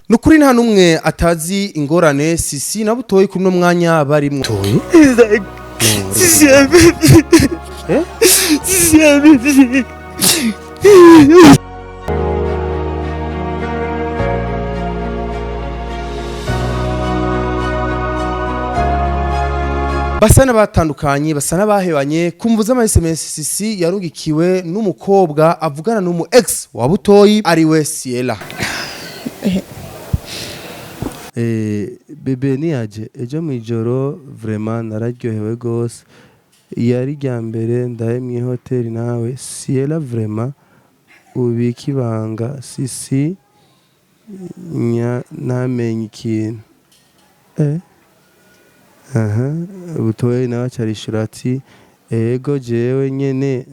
Nukuri nta numwe atazi ingorane CYCY Na Butoyi kuri no mwanya barimwo. Isaac. CYCY. Basana batandukanye basana bahebanye kumvuza ama SMS CYCY yarugikiwe n'umukobwa avugana n'umu ex wa Butoyi ariwe Ciela. Bebe ni aje ejo mwijoro vraiment nararyohewe gose yari rya mbere ndaye mu hotel nawe Ciela vraiment ubiki banga CYCY namenye ikintu Butoyi nawe acarishura ati ego jewe nyene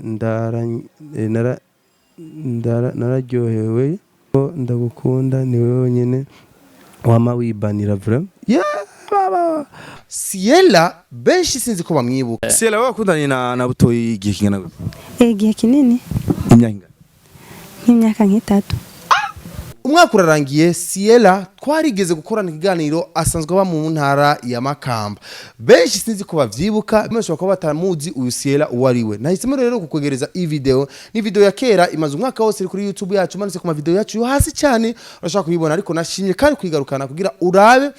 nararyohewe ndagukunda ni wewe nyene wama wibanira vraiment baba Ciela benshi sinzi ko bamwibuka. Ciela wakundanye na Butoyi igihe kingana gute? Igihe kinini nk'imyaka nk'itatu. Umwaka urarangiye Ciela twarigeze gukorana ikiganiro asanzwe aba mu ntara ya Makamba. Benshi sinzi ko bavyibuka bimwe ko batamuzi uyu Ciela uwariwe. Nahisemo rero kukwegereza iyi video. Ni video ya kera imaze umwaka wose kuri YouTube yacu manitse ku ma video yacu yo hasi cyane urashaka kuyibona ariko nashimye kandi kwigarukana kugira urabe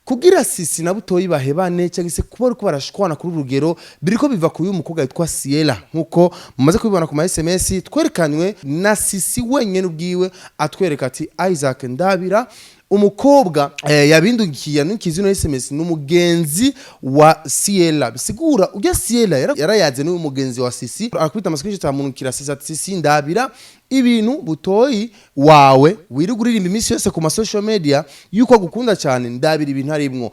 Kugira CYCY Na Butoyi bahebane cyangwa se kuba ariko barashikwana kuri urugero biriko biva ku uyu mukobwa yitwa Ciela nkuko mumaze kubibona ku ma SMS twerekanywe na CYCY wenyene ubwiwe atwereka ati Isaac ndabira umukobwa yabindukiye n'ikizino SMS n'umugenzi wa Ciela bisigura ujya Ciela yarayaze n'uyu mugenzi wa CYCY akubita amascreenshot amunukira CYCY ndabira ibintu Butoyi wawe wiruguririmba imisi yose ku ma social media yuko gukunda cyane ndabira ibintu arimwo.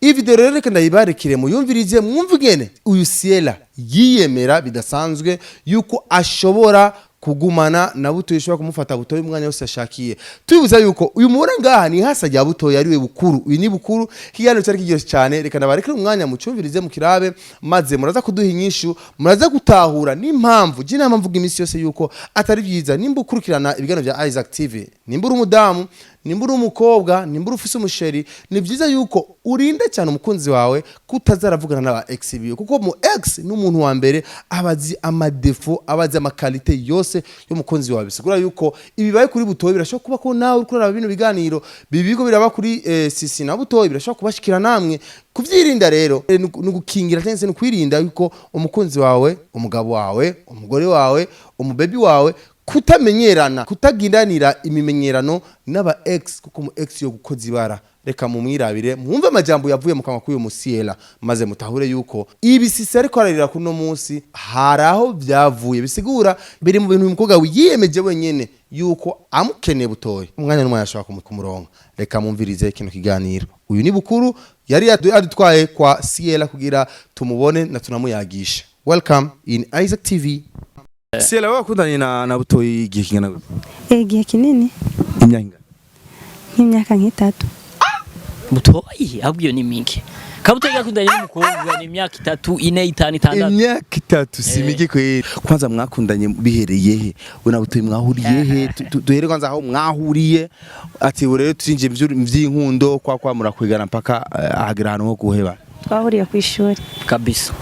Iyi video rero reka ndayibarekire mu yumvirize mwumvugene uyu Ciela yiyemera bidasanzwe yuko ashobora kugumana na Butoyi shobora kumufata Butoyi umwanya wose ashakiye. Tubibuza yuko uyu mubona ngaha ni hasa rya Butoyi ariwe bukuru. Uyu ni bukuru kigano cyari kigiye cyane reka ndabarekere umwanya mu cyumvirize mu kirabe maze muraza kuduha inyishu muraza gutahura n'impamvu jinama mvuga imisi yose yuko atari byiza nimba ukurikirana ibigano bya Isaac TV nimba uri umudamu nimba uri umukobwa nimba ufise umusheri ni byiza yuko urinde cyane umukunzi wawe kutazaravugana n'aba ex biyo kuko mu ex n'umuntu wa mbere abazi amadefo abazi amakalite yose y'umukunzi wawe. Bisigura yuko ibibaye kuri Butoyi birashobora kuba ko nawe uri kurara bino biganiro bibigo biraba kuri CYCY Na Butoyi birashobora kubashikira namwe kuvyirinda rero nugukingira cyane kwirinda yuko umukunzi wawe umugabo wawe umugore wawe umubebi wawe kutamenyerana kutagindanira imimenyerano n'aba ex kuko mu ex yo gukoza ibara. Reka mumwirabire mwumve amajambo yavuye mu kanwa k'uyu Ciela maze mutahure yuko ibi CYCY ariko ararira kuno munsi haraho byavuye bisigura biri mu bintu umukobwa wiyemeje wenyene yuko amukeneye Butoyi umwanya n'umwe yashaka kumuronka. Reka mumvirize kino kiganiro. Uyu ni bukuru yari adutwaye kwa Ciela kugira tumubone na tunamuyagisha. Welcome in Isaac TV. Ciela wakundanye na Butoyi igihe kingana gute? Igihe kinini nk'imyaka nk'itatu. Butoyi abwiyo ni mingi. Kabutoyi yakundanye n'umukobwa ni imyaka 3 4 5 6. Imyaka 3 si mingi kweli. Kwanza mwakundanye bihereye he? We na Butoyi mwahuriye he? Duhere kwanza aho mwahuriye ati rero turinje mvy'inkundo kwa murakwigana mpaka ahagira hano ho guheba. Twahuriye ku ishuri Kabisa.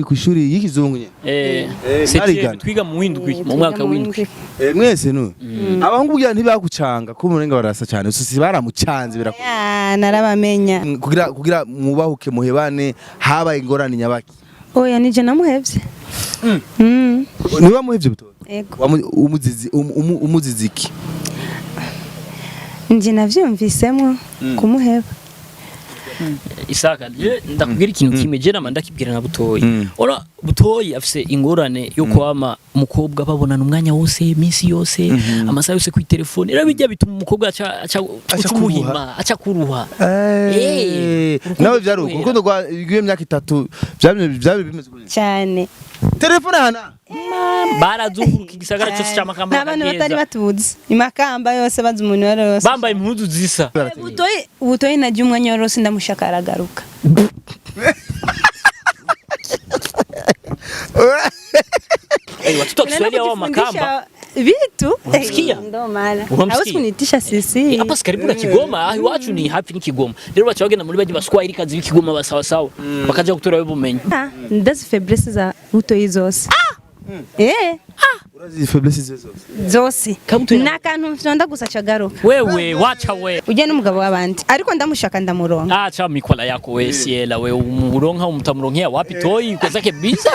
Kushuri y'ikizungu nyene twiga mu windwi mu mwaka w'indwi mwese no abahungu bya ntibakucanga ko murenga barasa cyane ususi baramucanze birakora narabamenya kugira mubahuke muhebane haba ingorane nyabaki. Oya nije namuhevye niba muhevye Butoyi ego umuziziki nje navyumvisemo kumuheba. Isaka ndakubwira ikintu kimwe je nama ndakibwira na Butoyi. Ora Butoyi afise ingorane yo kwama umukobwa babonana umwanya wose iminsi yose amasaha yose ku telefone rero bijya bituma umukobwa aca umuhima aca kuruha. Nawe byaruko urukundo rwa imyaka 3 byabe bimeze cyane telefone hana barazunguruka igisagara cyose cy'amakamba n'abantu batari batuzi imakamba yose bazi umuntu wose bambaye impuzu zisa. Butoyi najya umwanya wose ndamushaka aragaruka. Watoto Kiswahili wa Makamba vitu Unamsikia? ndo maana Unamsikia? hawezi kunitisha sisi. hapa karibu na Kigoma iwacu ni hafi ni Kigoma rero bacha bagenda muri baje baswahili kazi b'Ikigoma basawa sawa bakaja gutora yo bumenyi Ndazi faiblesse za butoyi zose. urazi faiblesse Zose. Kabutoyi Nakantu fyonda gusa cagaruka. wewe wacha we Uje n'umugabo w'abandi. Ariko ndamushaka ndamuronka. acha mikola yako we siela we umuronka umutamuronkea wapi toyi kozake bize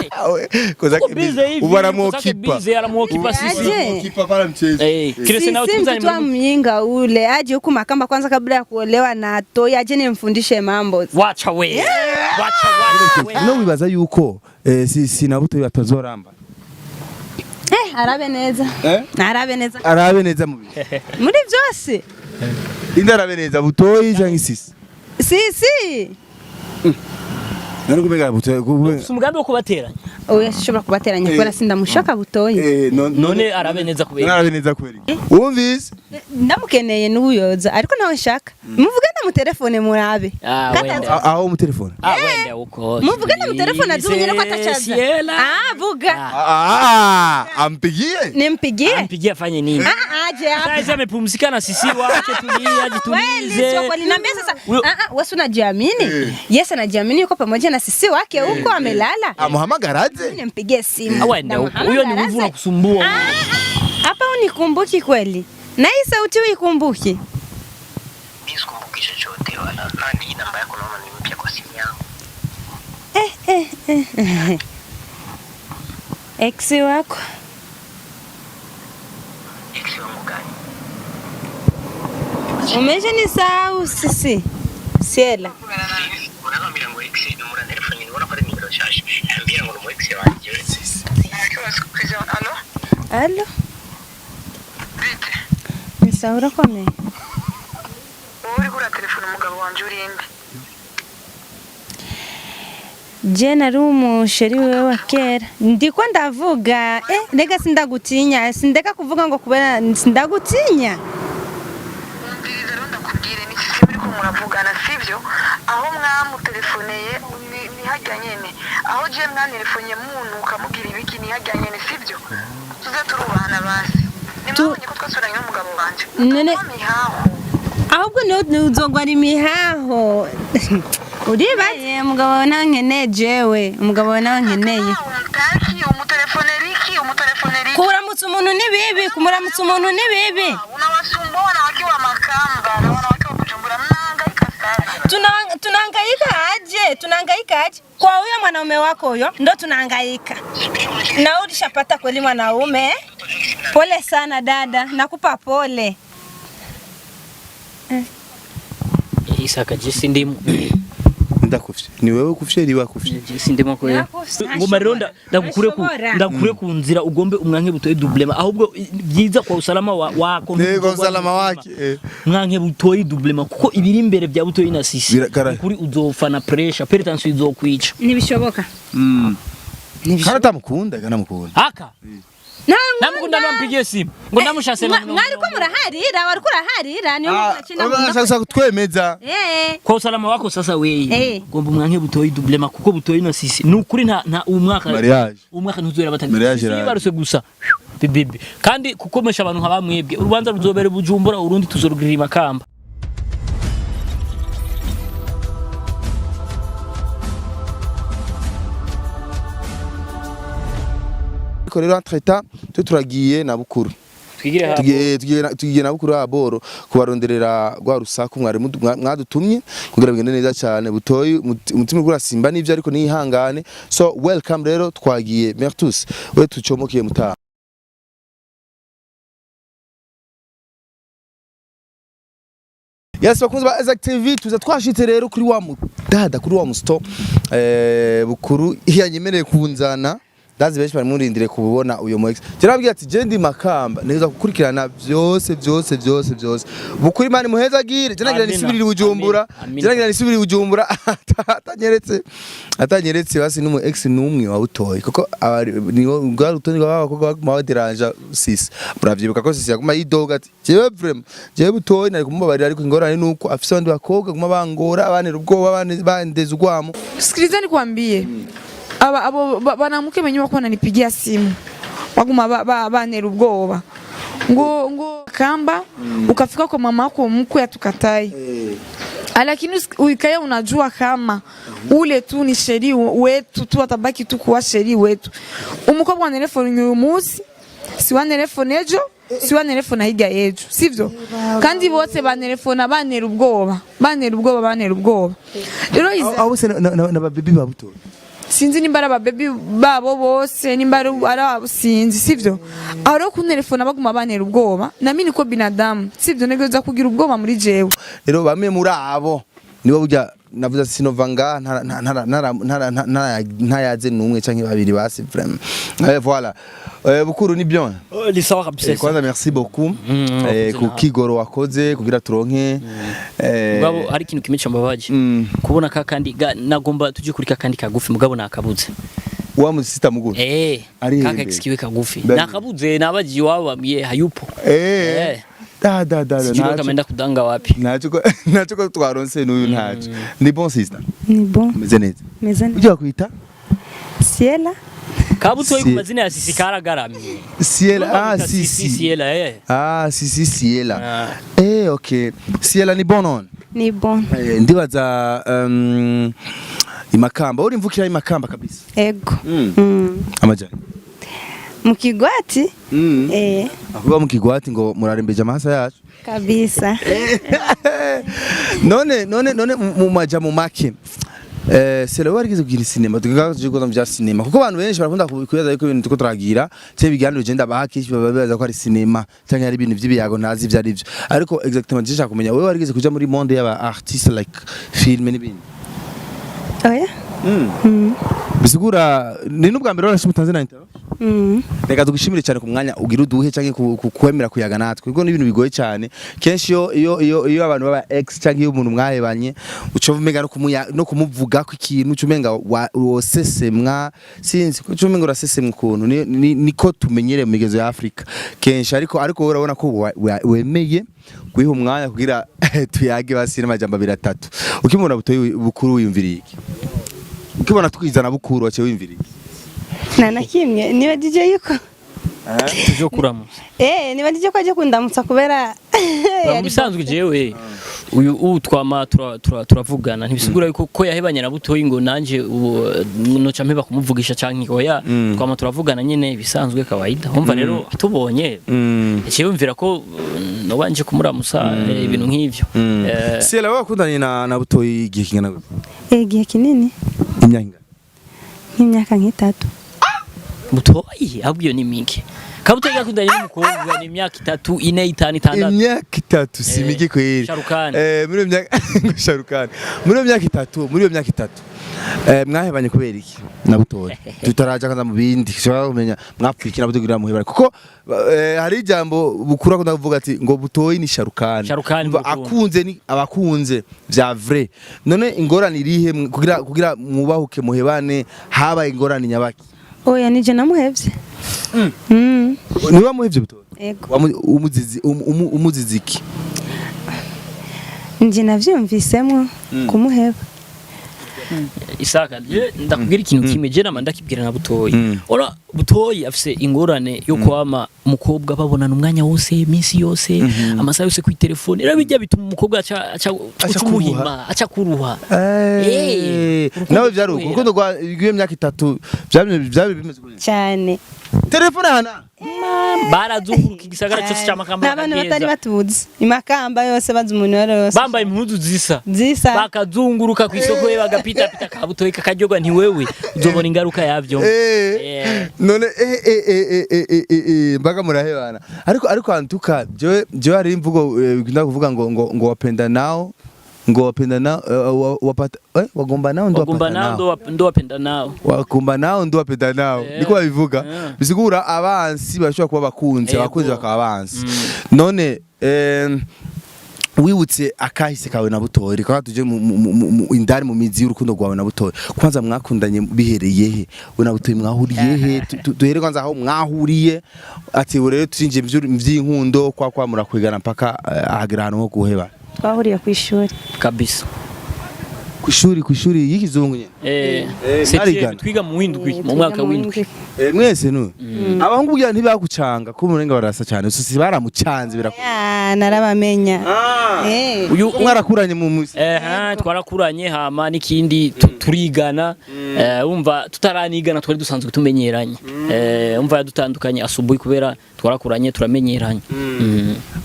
kozake bize hivi ubara mokipa bize aramokipa sisi mokipa para mchezo kile sana utuzani mtoto mjinga ule aje huku Makamba kwanza kabla ya kuolewa na toyi aje nimfundishe mambo. wacha we wacha we no bibaza yuko CYCY Na Butoyi atazoramba Arabe neza. Arabe neza. arabe neza mu Muri byose. indarabe neza Butoyi cyangwa CYCY CYCY. nari kumega Butoyi umugambi wo kubateranya Oya shobora kubateranya kubera sindamushaka Butoyi. none arabe neza kubera arabe neza kweri wumvise Ndamukeneye n'ubuyoza ariko nawe nshaka. Muvugana mu telefone murabe. wenda aho mu telefone wenda uko Muvugana mu telefone azunyene ko atachaza. Vuga. ampigie Nimpigie? ampigie afanye nini Aje hapa. sasa amepumzika na sisi wake tulie ajitulize Sio kweli niambia sasa. Wewe unajiamini? Yes anajiamini yuko pamoja na sisi wake huko amelala. amuhamagaraje Nimpigie simu. wenda huko huyo ni mvu na kusumbua Hapa unikumbuki kweli? Na hii sauti uikumbuki? Mimi sikumbuki chochote wala nani namba yako naona ni mpya kwa simu yangu. Ex wako? Ex wangu gani? Umeshanisahau sisi. Siela. Unaona milango ex ni mura telefoni ni mura pale ni mura shashi. Ambia ngo mo ex wanje. Akiwa sikuza alo? Allo? Bite. Nisaura kome. Uri kura telefoni umugabo wanje uri inde? Je nari umusheri wewe wa kera. Ndiko ndavuga. Ndega sindagutinya. Sindeka kuvuga ngo kubera sindagutinya. Mbiriza rero ndakubwire ni sisi muri ko muravugana sivyo? Aho mwamutelefoneye ni hajya nyene. Aho je mwantelefonye muntu ukamubwira ibiki ni hajya nyene sivyo? Tuze turubana basi. Nimwabonye ko twasuranye n'umugabo wanje. Nene Mihaho. ahubwo ni uzogwa ari mihaho. Uribaye umugabo wawe nawe nkeneye jewe. Umugabo wawe nawe nkeneye. Umutaki umutelefoneriki. Kuramutsa umuntu ni bibi. Kumuramutsa umuntu ni bibi. Unawasumbua wakiwa Makamba na wanawake wa Kujumbura mnahangaika sana. Tunahangaika aje? Kwa huyo mwanaume wako huyo ndo tunahangaika. Na ulishapata kweli mwanaume? Pole sana dada, nakupa pole. Isaka jisi ndimu ndakufye ni wewe kufye ni wakufye jisi ndimu ko ngoma rero ndagukure ku nzira ugombe umwanke Butoyi doublema ahubwo byiza kwa usalama wako nego usalama wake mwanke Butoyi doublema kuko ibiri imbere bya Butoyi na sisi kuri uzofana pressure peretansi izokwica Nibishoboka. kana tamukunda haka namukunda nampigie simu ngo namushase mwari ko muraharira wari kuraharira niyo sasa kutwemeza kwa usalama wako sasa wewe ngomba umwanke Butoyi doublema kuko Butoyi na sisi nukuri nta umwaka ntuzera batanga baruse gusa bibibi kandi kukomesha abantu nk'abamwebwe urubanza ruzobere Bujumbura urundi tuzorugirira Makamba. rero entretemps turagiye na Bukuru tugiye na Bukuru aboro kubaronderera gwa rusaku mwari mwadutumye kugira bigende neza cyane Butoyi umutima urasimba nivyo ariko nihangane so welcome rero twagiye Mertus we tucomokiye mutaha. Yes bakunze ba Isaac TV tuza twashitse rero kuri wa mudada kuri wa musto Bukuru yanyemereye kunzana ndazi benshi bari murindire kubona uyo mu ex kirabwiye ati je ndi Makamba neza gukurikirana byose Bukuru Imana muhezagire je nagira nisubirira Bujumbura atanyeretse basi numu ex numwe wa Butoyi kuko niwo rutoni rw'abakobwa baguma baderanja sisi muravyibuka ko sisi yaguma yidoga ati jewe Butoyi nari kumubabarira ariko ingorane nuko afise abandi bakobwa guma bangora abanera ubwoba bandeza urwamo. Sikiliza nikwambie abo banamuke wenyewe wako wananipigia simu baguma banera ubwoba ngo kamba ukafika kwa mama yako mkwe atukatai. Lakini uikae unajua kama ule tu ni sheri wetu tu, atabaki tu kuwa sheri wetu. Umukobwa wanelefone nyumusi, si wanelefone ejo, si wanelefone higa ejo, sivyo? Kandi bose banelefona banera ubwoba. Rero abo se na babibi babuto sinzi nimba ari ababebi babo bose, nimba ari abo sinzi, sivyo? Aro kunelefona baguma banera ubwoba, nami niko binadamu, sivyo? Negeza kugira ubwoba muri jewe. rero bamwe muri abo nibo burya navuze sinovanga ntayaze numwe canke babiri basi vraiment. Voilà. Bukuru ni bien. Ni sawa kabisa. Kwanza merci beaucoup ku kigoro wakoze kugira turonke mugabo hari ikintu kimwe cyambabaje kubona ka kandi nagomba tuje kuri ka kandi kagufi mugabo nakabuze wa musista mugufi kaka exikiwe kagufi nakabuze nabaji wabamiye hayupo da sijui kama kudanga wapi nacho ko twaronse n'uyu ntacho ni bon sister Ni bon. meze neza ujya kwita Siela. Kabutoyi ku mazina ya Sisi karagaramye. Siela, Sisi Siela Sisi Siela. Okay. Siela ni bonon. Ni bon. Ndibaza imakamba. Uri mvukira imakamba kabisa. Ego. Amajani. Mukigwati? Akuba mukigwati ngo murarembeje amasa yacu. Kabisa. None mu maja mu make. Sela warigize kugira cinema tugaje ko ndamja cinema kuko abantu benshi barakunda kuyaza yuko ibintu tuko turagira cyo biganiro genda bahakishi babaza ko ari cinema cyangwa ari ibintu by'ibiyago ntazi ibyo ari byo ariko exactement je kumenya wewe warigize kuja muri monde y'aba artiste like film n'ibindi oya bisigura ni n'ubwa mbere warashimye Tanzania intero reka tugushimire cyane ku mwanya ugira uduhe cyangwa kukwemera kuyaga natwe kuko n'ibintu bigoye cyane kenshi iyo abantu baba ex cyangwa iyo umuntu mwahebanye ucovumega no kumuvuga ko ikintu cumenga wosesemwa sinzi ko cumenga urasesemwa ukuntu niko tumenyere mu migezo ya Afrika kenshi ariko urabona ko wemeye kwiha umwanya kugira tuyage basine amajambo 3 ukimubona butoyi bukuru wiyumviriye iki ukibona twizana bukuru wace wiyumviriye Nana kimwe niba DJ yuko tuje kuramo niba DJ ko aje kundamutsa kubera bisanzwe jewe uyu twama turavugana ntibisigura yuko ko yahebanye na butoyi ngo nanje noca mpeba kumuvugisha canke oya twama turavugana nyene bisanzwe kawaida umva rero tubonye cyiyumvira ko no banje kumuramusa ibintu nk'ivyo Sela wakundanye na butoyi igihe kingana gute igihe kinini imyaka nk'itatu butoyi ahubwo ni mingi Kabutoyi yakundanye n'umukobwa ni imyaka 3 4 5 6 imyaka 3 si migi kweli muri iyo myaka Sharukani muri iyo myaka 3 mwahebanye kubera iki na butoyi tutaraja kanza mu bindi shobora kumenya mwapfiki na butoyi muhebara kuko hari ijambo bukura ko ndavuga ati ngo butoyi ni Sharukani akunze ni abakunze vya vrai none ingorane irihe kugira mubahuke muhebane haba ingorane nyabaki oya nije namuhevye niba muhevye butoyi ego umuziziki nje navyumvisemo kumuheba Isaka ndakubwira ikintu kimwe je nama ndakibwira na butoyi ora butoyi afise ingorane yo kwama umukobwa babonana umwanya wose iminsi yose amasaha yose ku telefone era bijya bituma umukobwa aca kuruha nawe byaruko urukundo rwa imyaka 3 byabe bimeze cyane telefone hana barazunguruka igisagara cyose cy'amakamba n'abantu batari batuzi imakamba yose bazi umuntu yose bambaye impuzu zisa bakazunguruka ku isoko ye bagapita kabutoyi kakajyoga nti wewe uzobona ingaruka yavyo none mbaga murahebana ariko antuka je hari imvugo bikunda kuvuga ngo wapenda nao ngo wapenda nao wapata wagomba nao ndo wapenda nao wakumba nao ndo wapenda nao niko babivuga bisigura abansi bashobora kuba bakunze bakaba abansi none wiwutse akahise kawe na butoyi reka tuje indari mu mizi y'urukundo rwawe na butoyi kwanza mwakundanye bihereye he we na butoyi mwahuriye he duhere kwanza aho mwahuriye ati rero turinje vy'inkundo kwa murakwigana mpaka ahagera hano ho guheba twahuriye ku ishuri kabisa kwishuri y'ikizungu nyene c'est twiga mu windwi mu mwaka w'indwi mwese nu abahungu kugira ntibagucanga ko murenga barasa cyane ususi baramucanze birakora narabamenya uyu mwarakuranye mu musi twarakuranye hama n'ikindi turigana umva tutaranigana twari dusanzwe tumenyeranye umva yadutandukanye asubuye kubera twarakuranye turamenyeranye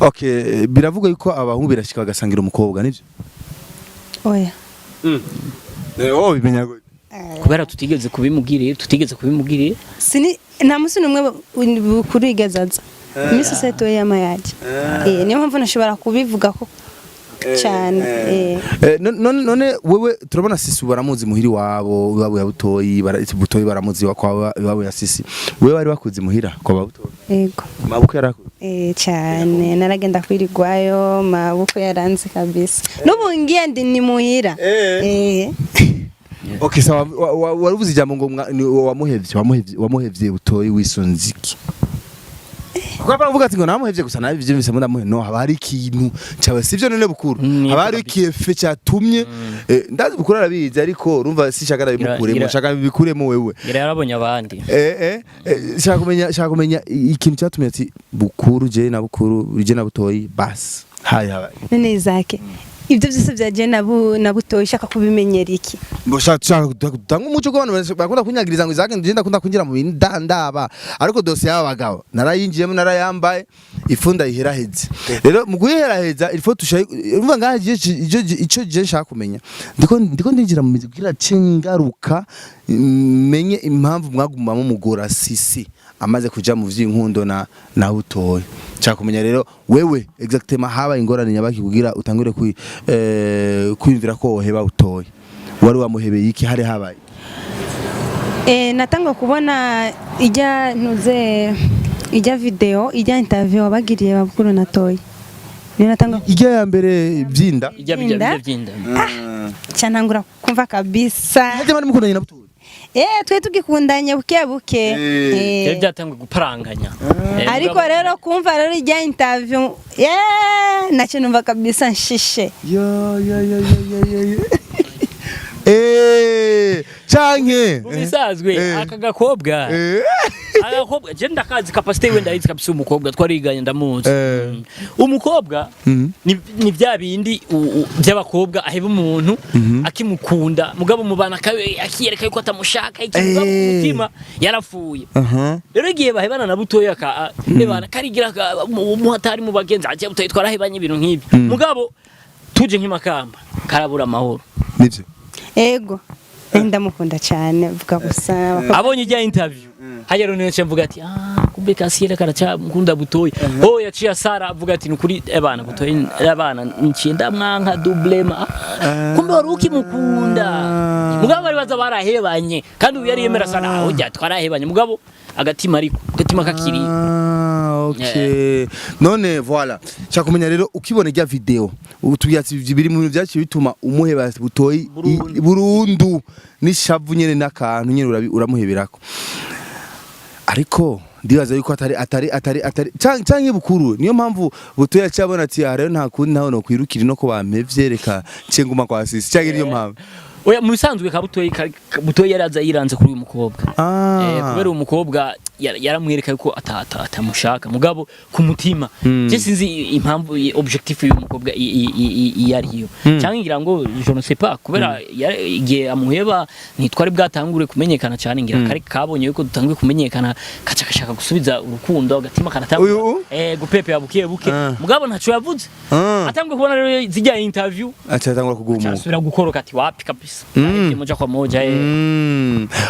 okay biravuga yuko abahungu birashika bagasangira umukobwa nivyo oya bimenya kubera tutigeze kubimugirira sini nta musi numwe bukuru igazaza imisi seto y'amayaje niyo mpamvu nashobora kubivuga ko cyane none wewe turabona sisi baramuzi muhiri wabo ya butoyi baramuzi kwa wabo ya sisi wewe bari bakuzi muhira kwa butoyi yego mabuko yarakuze cyane naragenda kwirigwayo mabuko yaranze kabisa n'ubungiye ndi ni muhira okay sawa waruvuze ijambo ngo wamuhevye butoyi wisonziki kwa bavuga ati ngo namuhevye gusa nabi byo bisa mudamuhe no habari ikintu cyawe sivyo none bukuru habari ikife cyatumye ndazi bukuru arabizi ariko urumva sishagara bimukuremo shaka bikuremo wewe yarabonye abandi shaka kumenya ikintu cyatumye ati bukuru je na butoyi bas haya none Isaac ibyo byose byaje na butoyi shaka kubimenyera iki Mbosha gutanga umuco kw'abantu bakunda kunyagiriza ngo Isaac ndenda kunda kungira mu ndaba ariko dose y'abagabo narayinjiyemo narayambaye ifunda iheraheze rero mu guheraheza ilfo tushaye umva ngaje ico je shaka kumenya ndiko ndinjira mu mizi kugira cingaruka menye impamvu mwagumamo mugora sisi amaze kuja mu vy'inkundo na butoyi cha kumenya rero wewe exactement haba ingorane nyabaki kugira utangure kwimvira ko oheba butoyi wari wamuhebeye iki hari habaye natanga kubona ijya video ijya interview wabagiriye babukuru natoyi natanga ijya ya mbere byinda byinda cyanangura kumva kabisa haje bari mukundanye na butoyi twe tugikundanye buke byatangwe guparanganya ariko rero kumva rero ijya interview nacyo numva kabisa nshishe canke bisazwe akagakobwa je ndakazi capacity wenda yizi kabisa umukobwa twariganye ndamuzi umukobwa ni bya bindi by'abakobwa aheba umuntu akimukunda mugabo mubana akiyereka yuko atamushaka ikivuga mu mutima yarafuye rero igihe bahebana na butoya ebana karigira umuhatari mu bagenzi aje butoyi twarahebanye ibintu nk'ibi mugabo tuje nk'imakamba karabura amahoro nivyo ego ndamukunda cyane vuga gusa abonye ijya interview hajero nece mvuga ati kumbe kasiyera karacha mukunda butoyi yaciye asara avuga ati nukuri ebana butoyi abana ncienda mwanka doublema kumbe waruki mukunda mugabo bari baza barahebanye kandi uyu yari yemera sana ujya twarahebanye mugabo agatima kakiri okay none voilà cha kumenya rero ukibona ijya video utubiyatsi bibiri mu bintu byaciye bituma umuheba butoyi burundu nishavu nyene nakantu nyene uramuheberako ariko ndibaza yuko atari canke bukuru niyo mpamvu butoya cyabona ati rero nta kundi naho no kwirukira no ko bampevye reka cenguma kwa sisi canke niyo mpamvu oya mu bisanzwe butoyi yaraza yiranze kuri uyu mukobwa kubera umukobwa yaramwereka yuko atamushaka mugabo ku mutima je sinzi impamvu objectif y'uyu mukobwa yariyo cyangwa ngira ngo je ne sais pas kubera igihe amuheba ntitwari bwatangure kumenyekana cyane ngira kari kabonye yuko dutangiye kumenyekana kacakashaka gusubiza urukundo agatima kanatangura gupepe yabukiye buke mugabo ntaco yavuze atangwe kubona rero zijya interview atangura kugumuka asubira gukoroka ati wapi kabisa moja kwa moja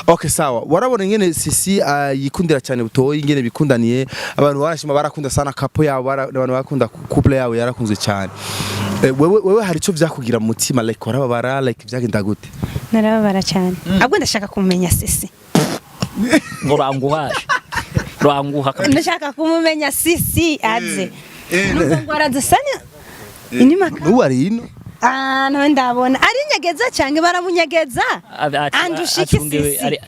okay sawa warabona ngene sisi yikundira cyane butoyi ngene bikundaniye abantu barashima barakunda sana kapo yabo abantu bakunda couple yabo yarakunze cyane wewe hari ico vyakugira mu mutima like warababara like vyagenda gute narababara cyane ahubwo ndashaka kumenya sisi ranguha ndashaka kumumenya sisi aze ngo aradusanya inyuma n'uwari ino nawe ndabona ari nyegeza cyangwa baramunyegeza andushiki sisi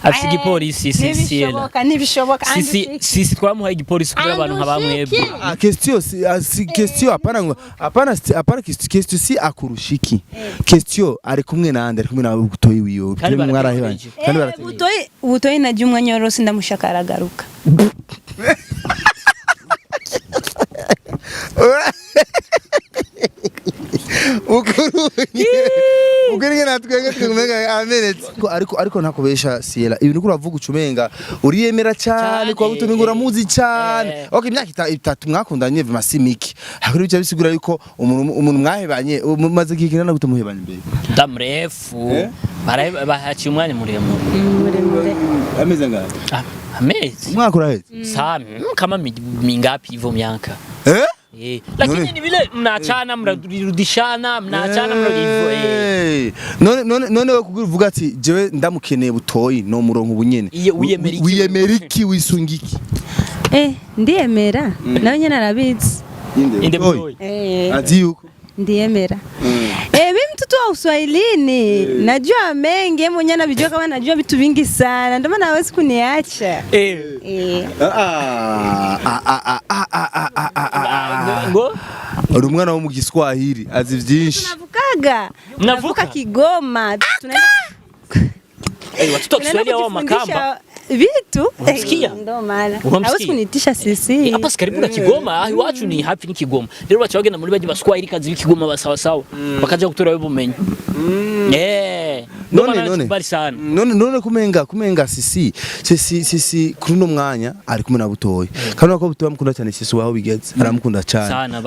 afite igipolisi sisi ntibishoboka sisi twamuhaye igipolisi kugira abantu nk'abamwebwe question apana question si akurushiki question ari kumwe nande ari kumwe na butoyi wiyo mwarahebanye kandi butoyi najya umwanya wose ndamushaka aragaruka Ukuri natwenge twumega amenetse ariko nakubesha Siela ibintu kuravuga ucumenga uriyemera cyane kwa buto ngura muzi cyane okay imyaka 3 mwakundanye masimiki hakuri bice bisigura yuko umuntu mwahebanye maze kikina gute muhebanye mbere ndamrefu bahaciye umwanya muremure ameze ngaho amezi mwakura heze sana kama mingapi hivyo miaka lakini ni vile mnaachana mnarudishana mnaachana mnarudivyo none we kuvuga ati jewe ndamukeneye butoyi no murongo ubunyene wiyemeriki wisungiki ndiyemera nawe nyene arabizi inde boy ati yuko ndiyemera mimi mtoto wa Uswahilini najua mengi mwenyewe anajua kama najua vitu vingi sana ndio maana hawezi kuniacha ngo uri umwana wo mu Giswahili azi byinshi navuka Kigoma tunaenda watoto wa Kiswahili wa Makamba vitu unasikia ndo maana hawezi kunitisha sisi hapa karibu na Kigoma wacu ni happy ni Kigoma rero bacha bagenda muri baje baswahili kazi b'Kigoma basawa sawa bakaja kutora wewe bumenyi none kumenga sisi kuri no mwanya ari kumwe na butoyi kandi ko butoyi amukunda cyane sisi waho bigeze aramukunda cyane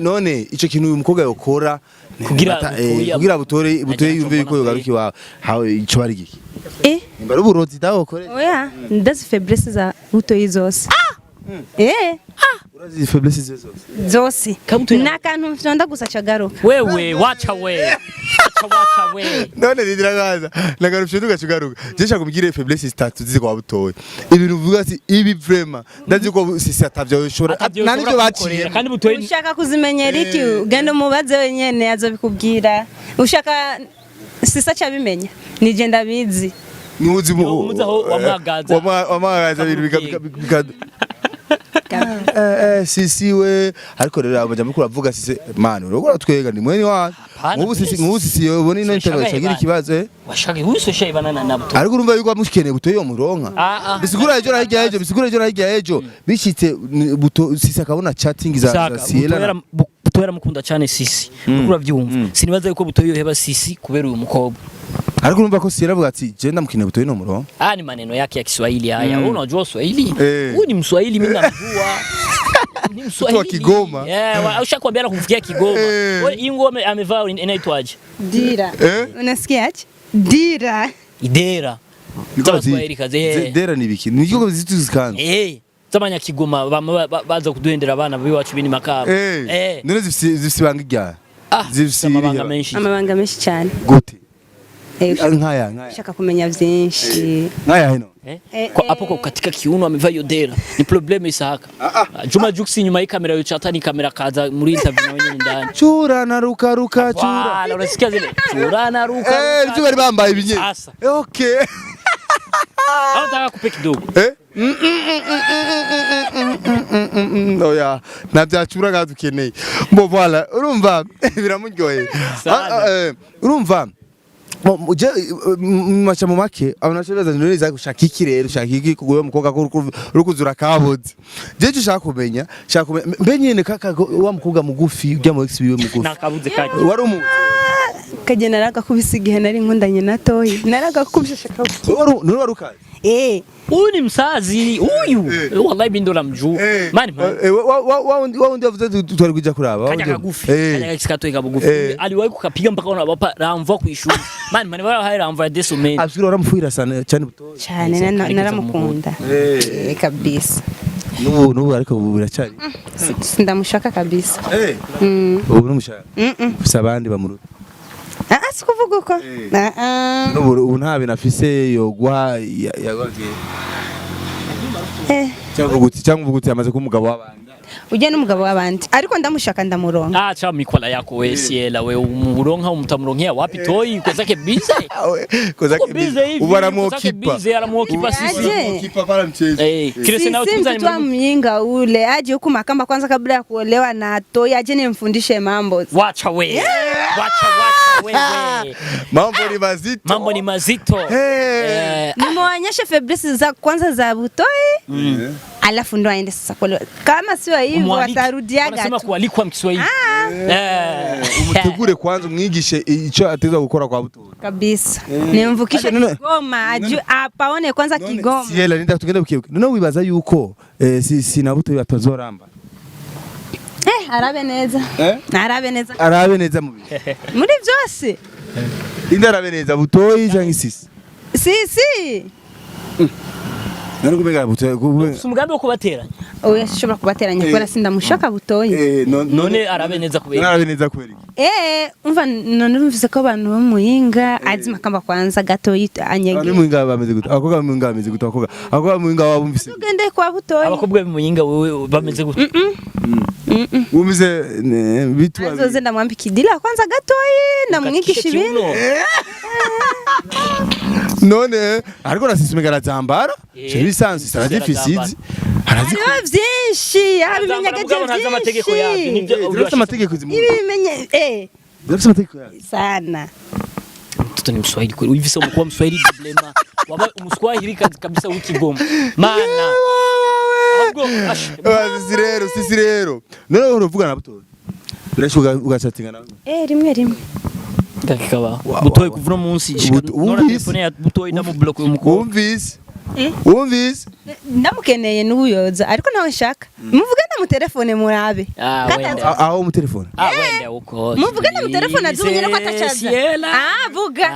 none ico kintu uyu mukobwa yokora kugira butoyi yumve yuko yogaruki wawe hawe ico bari giki mbara uburozi dawo kore oya ndazi faiblesse za butoyi zose urazi faiblesse zose nakantu fyonda gusa cyagaruka wewe wacha none ndiragaza nagarufye tugacugaruka jesha kumugire faiblesse 3 zizi kwa butoyi ibintu uvuga ati ibi vraiment ndazi ko sisi atavyo shora nani byo baciye kandi butoyi ushaka kuzimenyera iki ugenda mubaze wenyene azobikubwira ushaka sisa cyabimenya nije ndabizi nuzi umuzaho wamagaza bikadu sisi we ariko rero abaje mukuru avuga sisi man urokora twega ni mweni wa nk'ubu sisi yobona ino internet cyagira ikibazo washaka wese shayibana na buto ariko urumva yuko amushikene buto yo muronka bisigura ejo hirya ejo bishitse buto sisi akabona chatting za Siela buto yaramukunda cyane sisi urukura byumva sinibaza yuko buto yoheba sisi kubera uyu mukobwa ariko urumva ko Siela avuga ati je ndamukine buto no muronka ni maneno yake ya Kiswahili haya unajua Swahili huyu ni Mswahili mimi namjua ni Mswahili wa Kigoma ushakwambia kufikia Kigoma wewe hii ngoma amevaa inaitwaje dira unasikia aje dira idera Swahili kaze dera ni biki niko zitu zikanze zamanya Kigoma baza kuduhendera abana biwacu bini makaro none zifise banga rya zifise amabanga menshi cyane gute nkaya shaka kumenya byinshi nkaya hino kwa hapo katika kiuno amevaa hiyo dera ni problem Isaka Juma Juksi nyuma y'ikamera yo chata ni kamera kaza muri interview na wenyewe ndani chura na ruka chura unasikia zile chura na ruka ndio bari bambaye ibinye okay au nataka kupe kidogo oya nabyacura gadukeneye mbo voilà urumva biramuryoye urumva macha mu make abonashobeza none za gushaka iki rero ushaka iki kugoye mukobwa ko rukuzura kaboze jeje ushaka kumenya mbenyene kaka wa mukobwa mugufi ujya mu ex biwe mugufi nakabuze kaje wari umu kaje naraga kubisigihe nari nkundanye na Toyi naraga kubishaka none warukaje huyu ni msazi huyu wallahi bindo la mjuu mani wao ndio vuze tutari kuja kuraba kanya kagufi kanya kisikatoye kabugufi aliwahi kukapiga mpaka unabapa ramva kuishuri mani wao hai ramva deso men absiro ramfuira sana cyane buto cyane naramukunda kabisa nubu ariko biracari sindamushaka kabisa ubu numushaka usabandi bamuruta sikuvuga uko ubu nta bintu afise yogwa yagwagiye cyangwa uvuga uti amaze kumugabo w'abandi ujye n'umugabo w'abandi ariko ndamushaka ndamuronka. Acha mikola yako we Siela we umuronka umutamuronkea wapi Toi kozake bize kozake bize ubaramukipa aramukipa sisi kipa para mchezo Kirese na utuzani mtu mjinga ule aje huku Makamba kwanza kabla ya kuolewa na Toi aje nimfundishe mambo. Wacha we mambo ni mazito nimeonyesha Fabrice za kwanza za Butoi alafu ndo aende sasa kuolewa. Kama sio hivyo atarudiaga tu. Wanasema kualikwa mkiswahili umutegure kwanza umwigishe ico ateza gukora kwa Butoi kabisa nimvukishe Kigoma apaone kwanza Kigoma. Siela nenda tugende bukibuke none wibaza yuko si na Butoi atazoramba arabe neza arabe neza muri byose indi arabe neza Butoi cyangwa sisi nari kumenya Butoi umugambi wo kubateranya oya shobora kubateranya kubera sindamushaka Butoi none arabe neza kubera umva none mvuze ko abantu bo muhinga azi Makamba kwanza Gatoyi anyege ari muhinga bameze gute akoga muhinga bameze gute akoga muhinga wabumvise tugende kwa Butoi abakobwa muhinga wewe bameze gute umize bitu azoze ndamwambika idila kwanza Gatoyi ndamwigisha ibintu none ariko nasisumega zambara bisanzwe sara difficile harazi byinshi yabimenyaga amategeko yaje nibyo amategeko ibimenye amategeko yaje sana mtoto ni Mswahili kweli hivi sio mkuu Mswahili problema waba Mswahili kabisa wikigoma maana sisi rero none uruvuga na Butoi birashuka ugachatinga nawe rimwe kakikaba Butoi kuvuna munsi nora telefone ya Butoi na mu block y'umukuru umvise ndamukeneye n'ubuyoza ariko nawe nshaka muvuge na mu telefone murabe aho mu telefone wenda uko muvuge na mu telefone adunyere ko atachaza vuga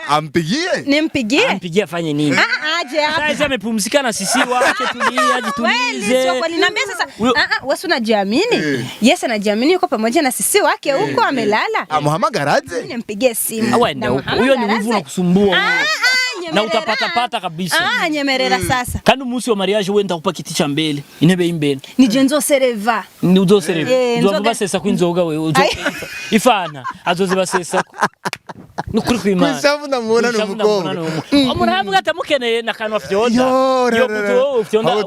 ampigie nimpigie afanye nini aje hapa sasa amepumzika na sisi wake tulize sio kweli niambia sasa wewe unajiamini yes anajiamini yuko pamoja na sisi wake huko amelala amuhamagaraje nimpigie simu wenda huyo ni wivu na kusumbua na utapata kabisa nyemerera sasa kandi umunsi wa mariage wenda kupa kiti cha mbele intebe y'imbere nije nzosereva ni uzosereva nzoba basesa kwinzoga wewe ifana azoze basesa nukuri kwimana kwishavu namubona n'umukobwa amurahamwe atamukeneye nakanwa fyonda yo fyonda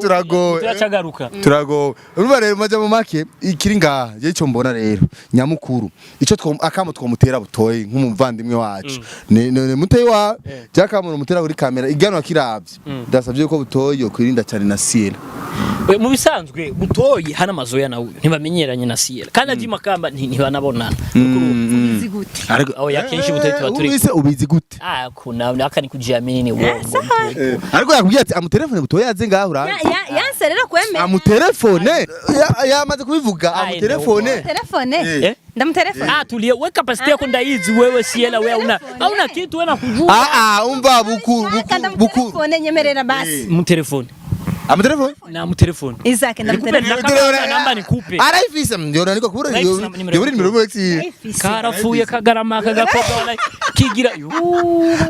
turagowe urumva rero maja mu make ikiri ngaha je cyo mbona rero nyamukuru ico akamo twomutera Butoi nk'umuvandimwe wacu ne Mutei wa jakamu mutera kuri kamera iganwa kiravye ndasavye ko Butoi yo kwirinda cyane na Siela mu bisanzwe Butoi hana mazoya nawe ntibamenyeranye na Siela kandi aji Makamba ntibanabonana ubizi gute aho yakenshi Butoi ubise ubizi gute kuna akani kujiamini ni uongo ariko yakubwiye ati amutelefone Butoi yaze ngaho ura yanse rero kwemera amutelefone yamaze kubivuga amutelefone ndamutelefone tulie we capacity yako ndaizi wewe Siela wewe hauna kitu wewe nakujua umva buku nyemerera basi mu telefone amatelefone na mu telefone Isaac ndamutelefone namba nikupe araifisa ndiona niko kubura yo nimero exi karafuye kagarama kagakopa wala kigira yo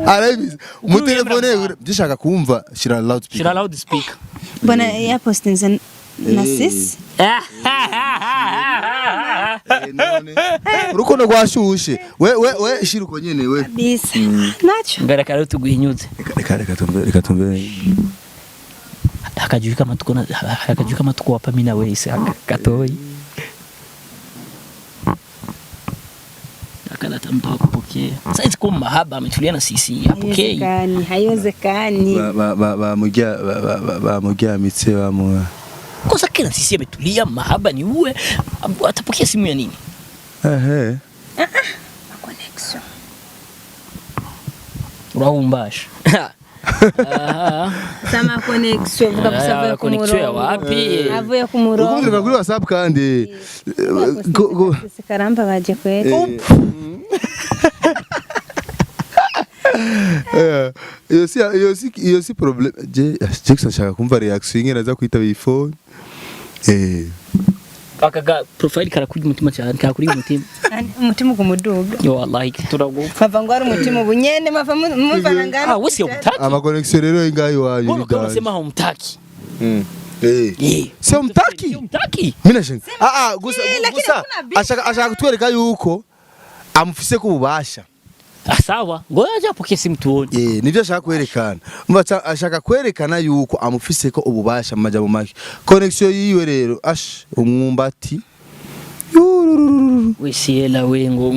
araifisa mu telefone ndishaka kumva shira loudspeaker bwana ya postinze na sis urukundo rwashushe we shiruko nyene we bisa nacho ngaraka rero tuguhinyuze reka tumbe akajuka matuko wapa mimi na wewe Gatoyi akala tampa kupokea sasa kwa mahaba ametulia na sisi apokei haiwezekani ba mujya mitse ba mu kosa kila sisi ametulia mahaba ni uwe atapokea simu ya nini connection urahumbasha sama connection vuga kusava ku murongo wapi avuye ku murongo ukumva kuri WhatsApp kandi sikaramba baje kweli iyo si problem Jackson shaka kumva reaction ingena za kwitaba iPhone akaga profile karakuri umutima cyane kakuri umutima umutima kumuduga yo wallahi turago mava ngo ari umutima bunyene mava muvana ngana wese umutaki ama connection rero ingayi wayo ngo unasema humtaki Sio mtaki? Sio mtaki. Mimi nashinga. Gusa ashaka kutwereka yuko amufise ko ububasha. Sawa, ngoja aje simu tuone. Nivyo ashaka kwerekana. Umva ashaka kwerekana yuko amufise ko ububasha majambo make. Connection yiwe rero umwumbati. Wesiela we ngo.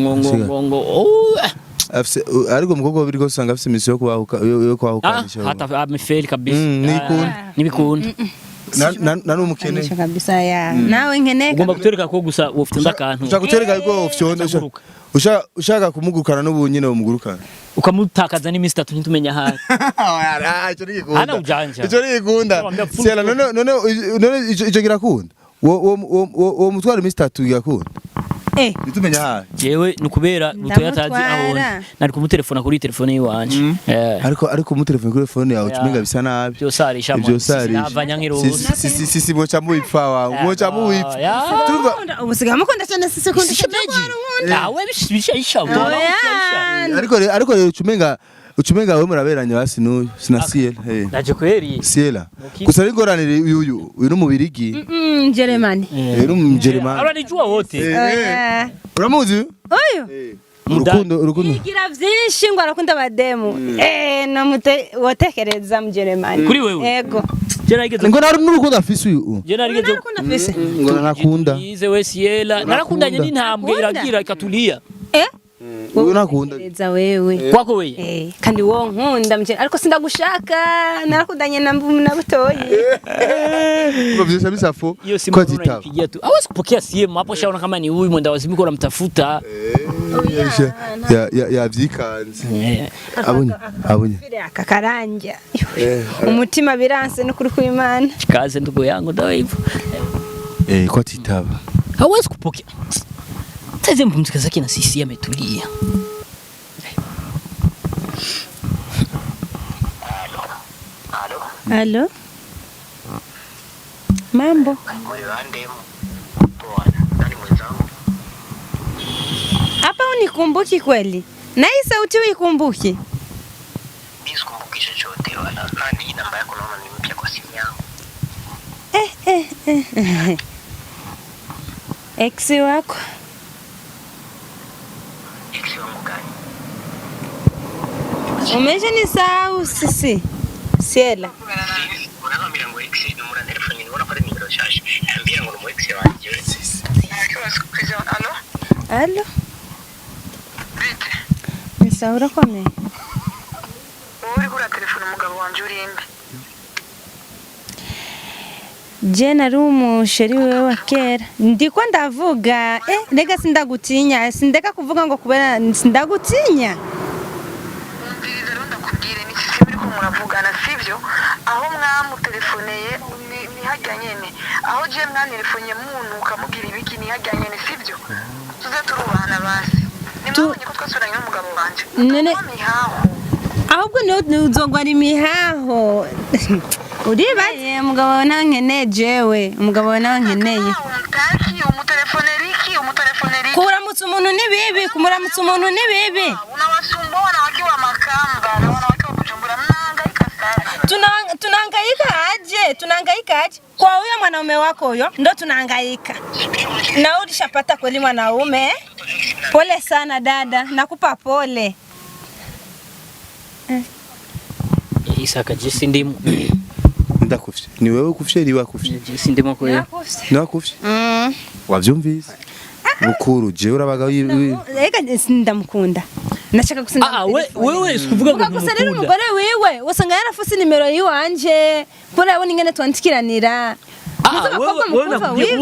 Afise ariko umukobwa biri ko usanga afise misi yo kwahukanisha. Hata amefeli kabisa. Nibikunda. Nani umukene kabisa ya. Nawe nkeneka. Ugomba kutwereka ko gusa ufite akantu. Ushaka kutwereka ko fyonda ushaka kumugurukana n'ubunyine umugurukana. Ukamutakaza n'imisi 3 ntitumenya hayi. Ico nigikunda. Hana ujanja. Ico nigikunda. Sela none ico girakunda. Wo mutwara imisi 3 gikunda. Nitumenya hayi. Jewe nukubera Butoyi atazi aho. Nari kumutelefona kuri telefone yiwanje. Ariko umutelefone kuri telefone yawe tumenga bisa nabi. Byosarisha mu. Si bocha mu ipfa wawe. Bocha mu ipfa. Tumva ubusiga mukunda cyane sekonda nawe bishisha. Ariko rero ucumenga wewe muraberanye basi n'uyu sinasiela. Naje kweri. Siela. Gusa ringoranire uyu n'umubirigi. Germany. Rero mu Germany. Aranijua wote. Uramuzi? Oyo. Urukundo. Igira vyinshi ngo arakunda abademu. No wotekereza mu Germany. Kuri wewe? Yego. Ngo nari n'urukundo afise uyu. Je narigeze ngo nakunda. Yize we Siela. Narakundanye n'intambwe iragira ikatulia. Wewe nakunda. Wewe. Kwako wewe? Kandi wo nkunda mje ariko sindagushaka narakundanye na Butoyi. Bavyo bisafo kwa titaba. Hawezi kupokea simu hapo shaona kama ni huyu mwenda wazimiko unamtafuta. Ya vyikanze. Abonye. Akakaranja. Umutima biranse no kuri kw'Imana. Kaze ndugu yangu dawa hivyo. Kwa titaba. Hawezi kupokea. Sasa mpumzika zake na sisi ametulia. Halo. Mambo. Hapa unikumbuki kweli? Na hii sauti uikumbuki? Mimi sikumbuki chochote wala nani namba yako naona ni mpya kwa simu yangu. Ex wako. Ex wangu gani? Umesha nisahau sisi. Siela. Unaona milango ex ni mura telefoni ni unapata nimero shashi. Ambia ngo mu ex wanje. Allo? Nisaura kome. Uri kuri telefone umugabo wanje urinde. Je nari umusheri wewe wa kera. Ndiko ndavuga rega sindagutinya sindeka kuvuga ngo kubera sindagutinya. Umviriza rero ndakubwire ni sisi muri ko muravugana sivyo aho mwamutelefoneye ni hajya nyene aho je mwantelefonye muntu ukamubwira ibiki ni hajya nyene sivyo tuze turubana basi nimwabonye ko twasuranye n'umugabo wanje none mihaho ahubwo no uzongwa ari mihaho uribaye umugabo nankeneye jewe umugabo nankeneye umutaki umutelefoneriki kuramutsa umuntu ni bibi kumuramutsa umuntu ni bibi unawasumbua wakiwa makamba na wanawake wa Kujumbura mnahangaika sana tunahangaika aje kwa huyo mwanaume wako huyo ndo tunahangaika na ulishapata kweli mwanaume pole sana dada nakupa pole Isaka jisi ndimu. Ndakufye. Ni wewe kufye ni wakufye. Jisi ndimu ko ya. Ni wakufye. Wavyumvise. Bukuru je urabaga reka ndamukunda. Nashaka gusinda. Wewe sikuvuga ngo gusa rero umugore wiwe usanga yarafuse nimero yiwanje. Pora yabona ingene twandikiranira.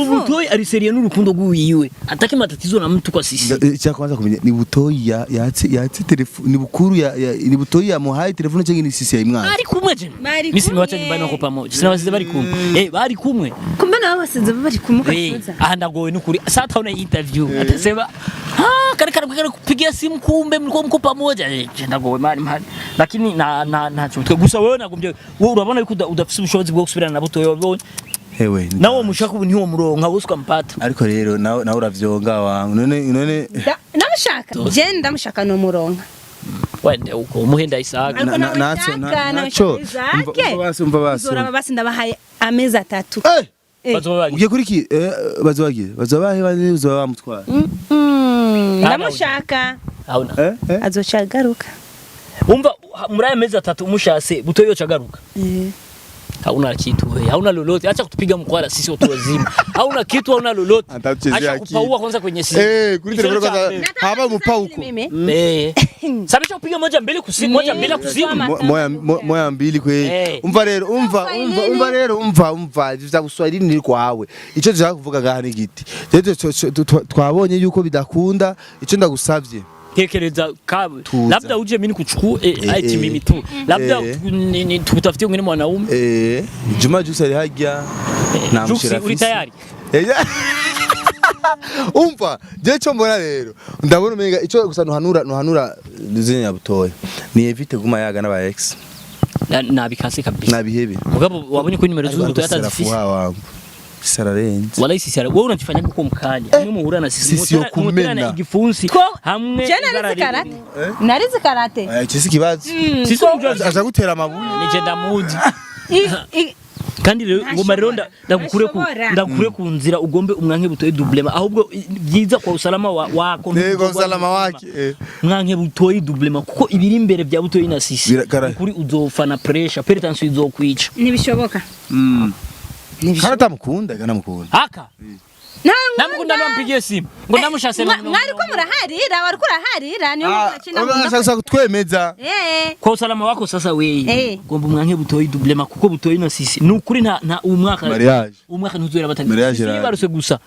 Butoyi ari seria n'urukundo rw'iyiwe atake matatizo na mtu kwa sisi cha kwanza kumenya ni Butoyi yatse telefone ni Bukuru ni Butoyi yamuhaye telefone cyangwa ni sisi yimwana ari kumwe je misi niwacha nyumbani wako pamoja sina wasize bari kumwe bari kumwe kumbe nawe wasize bari kumwe aha ndagowe n'ukuri sasa taona interview atasema kare kupigia simu kumbe mlikuwa mko pamoja ndagowe mali lakini na cyo gusa wewe nagumbye wewe urabona yuko udafise ubushobozi bwo gusubirana na Butoyi wabonye Ewe nawo mushaka ubu ntiwo muronka buswa mpata ariko rero nawe uravyonga wangu none ndamushaka je ndamushaka no muronka wende uko umuhenda Isaac nacho umva basi Zora basi ndabahaye amezi 3. ugiye kuri ki bazobahe bamutwara ndamushaka azochagaruka umva muri aya mezi 3 umushase Butoyi yochagaruka hauna kitu wewe, hauna lolote, acha kutupiga mkwara sisi watu wazima. Hauna kitu, hauna lolote. Acha kupaua kwanza kwenye simu. Kuri telefoni kwanza haba mpauko. Sabisha kupiga moja mbili kusimu, moja mbili kusimu. Moya mbili kwe. Umva rero, umva vya Kiswahili ni kwawe. Ico nshaka kuvuga gahani giti. Twabonye yuko bidakunda, ico ndagusavye. Tekereza kabe labda uje mimi kuchukua ati mimi tu labda tukutafutie mwingine mwanaume Juma Juice ali hajya na mshirafisi uri tayari umva je cyo mbona rero ndabona umenga ico gusa nuhanura dizenya Butoyi ni evite guma yaga n'aba ex na bikase kabisa nabihebe mugabo wabonye ko nimero z'umuntu yatazifise sararenze wala isi sara wewe unanifanya uko mkali hamwe muhura na sisi muterana igifunsi hamwe narizi karate kisi kibazo sisi aza gutera amabuye nije ndamuzi kandi rero ngoma rero ndagukure ku nzira ugombe umwanke Butoyi doublema ahubwo byiza kwa usalama wako nego usalama wake mwanke Butoyi doublema kuko ibiri imbere bya Butoyi na sisi kuri uzofana pressure pertension izokwica nibishoboka kana tamukunda kana mukunda haka namukunda nampigie simu ngo ndamushase mwari ko muraharira wari kuraharira niyo mukakina ndashaka kutwemeza kwa usalama wako sasa wewe ngomba umwanke Butoyi doublema kuko Butoyi na sisi nukuri nta umwaka ntuzera batanga baruse gusa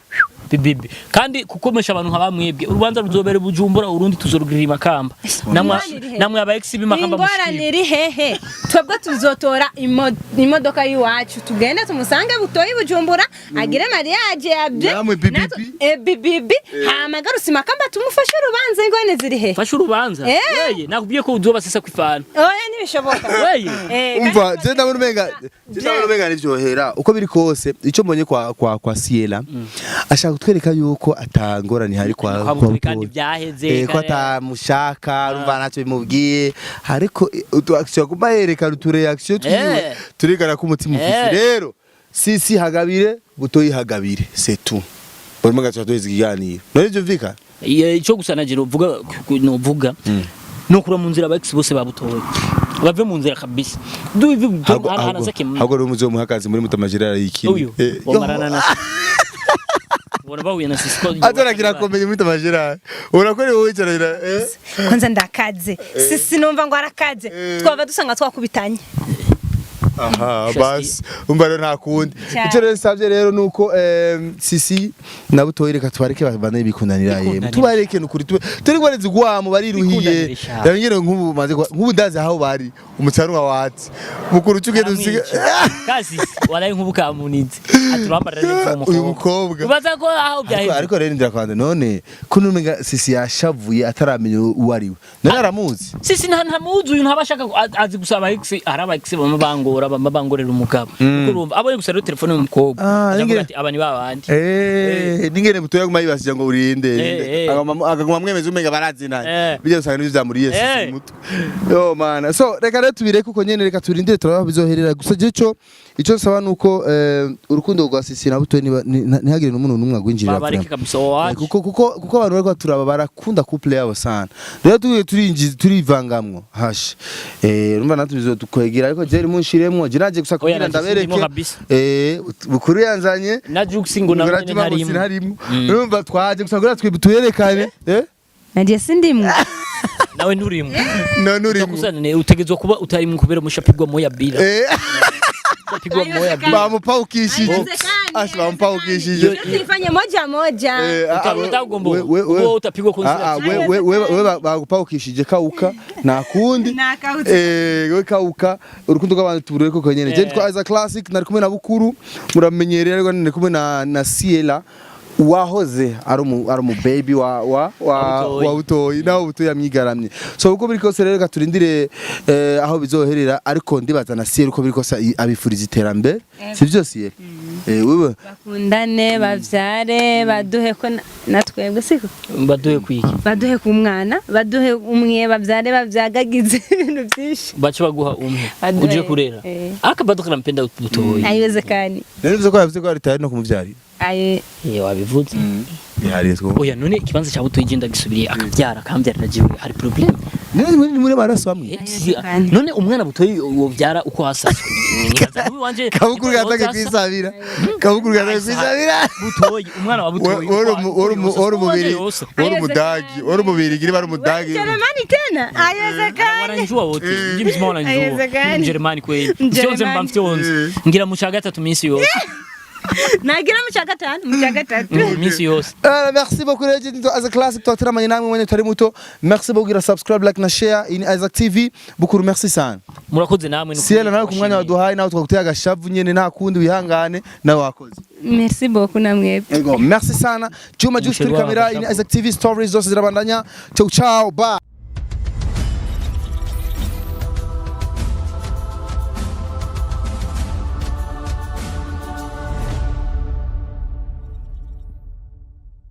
bibibi kandi kukomesha abantu nk'abamwebwe urubanza ruzobere Bujumbura urundi tuzorugirira Makamba namwe aba ex bimakamba mushikira niri hehe twebwe tuzotora imodoka yiwacu tugende tumusange Butoyi Bujumbura agire mariage yabye namwe bibibi hamagarusi Makamba tumufashe urubanza ingone ziri he fashe urubanza weye nakubwiye ko uzoba sesa kwifana oya nibishoboka weye umva je ndabona umenga nivyohera uko biri kose ico mbonye kwa Siela ashaka kutwereka yuko atangorani hari kwa kandi byaheze ko atamushaka urumva nacyo bimubwiye ariko action kubahereka rutureaction turigana ku mutima ufise rero sisi hagabire Butoyi hagabire c'est tout bonuma gacha tuziganira none byo vika ico gusana je novuga no kura mu nzira abax bose ba Butoyi bave mu nzira kabisa duivi hana zake hago rero muzo muhakazi muri mutamajira y'ikindi wanabahuye na sisi kwa ataragira komeye muri tamajira urakore wowe cyarira kwanza ndakaze sisi numva ngo arakaze twava dusanga twakubitanye aha bas umbaro nta kundi icyo rero nsavye rero nuko sisi na Butoyi reka twareke bana bikundanira yemwe tubareke nukuri turi gwareze gwamo bariruhiye yangire nk'ubu maze nk'ubu ndazi aho bari umucanwa watsi mukuru cyuke dusiga kasi walaye nk'ubu kamunize aturambara uyu mukobwa ubaza ko aho byahe ariko rero ndira kwanda none kunumenga sisi yashavuye ataramenya uwariwe none aramuzi sisi ntamuzi uyu ntabashaka azi gusaba ex araba ex bamabangora bamabangorera umugabo urumva abone gusa rero telefone y'umukobwa avuga ati abani babandi ningene Butoyi aguma yibasije ngo urinde aguma mwemeza umenga barazinanye bijye usanga n'ivyo zamuriye sisi mutwe yo mana so reka rero tubireke uko nyene reka turindire turaba bizoherera gusa je ico nsaba nuko urukundo rwa Sisi na Butoyi ntihagire n'umuntu numwe agwinjirira kuko abantu bariko turaba barakunda couple yabo sana rero turivangamwo hash urumva natwe bizodukwegera ariko je munshiremwo je naje gusa kugira ndabereke bukuru yanzanye na Jux ngo ntarimo urumva twaje gusa kugira twibutuyerekane naje sindimwe nawe nturimo nurimo kusane utegezwe kuba utari mu kubera mushapigwa moya bila pigwa moya bila bamupaukishije bamupaukishije tulifanya moja utabona ugomba wewe utapigwa konzira wewe bagupaukishije kauka na kundi wewe kauka urukundo rw'abantu tubureko ko nyene je twa Isaac classic nari kumwe na Bukuru muramenyerera ariko nari kumwe na Siela wahoze ari mu baby wa Butoyi naho Butoyi yamyigaramye so uko biri kose rero gaturindire aho bizoherera ariko ndibaza na Siela uko biri kose abifuriza iterambere sivyo Siela wewe bakundane bavyare baduhe ko natwebwe siko baduhe kwiki baduhe ku mwana baduhe umwe bavyare bavyagagize ibintu byinshi bace baguha umwe uje kurera akabaduka nampenda butoyi haiwezekani none ko yavuze ko ari tayari no kumuvyarira aye wabivuze bihariye two oya none ikibanza cya butoyi genda gisubiriye akabyara akambyarira jiwe hari problem muri baraso hamwe none umwana butoyi wovyara uko hasaswe wanje kabukuru gatake kwisabira kabukuru gatake kwisabira butoyi umwana wa butoyi oro mubiri oro mudagi oro mubiri giri bari umudagi Jeremani tena haiwezekani waranjua wote ndimzima waranjua Jeremani kweli cyonze mbamfyonze ngira mu cya gatatu minsi yose nagira mu cya gatatu minsi yose merci beaucoup les gens as a classic tutaramanye namwe mwenye tari muto merci beaucoup gira subscribe like na share in Isaac TV bukuru merci sana murakoze namwe Ciela nawe kumwanya waduhaye nawe twaguteye agashavu nyene nta kundi wihangane nawe wakoze merci beaucoup namwe ego merci sana Juma Juice kuri kamera in Isaac TV stories zose zirabandanya ciao ciao bye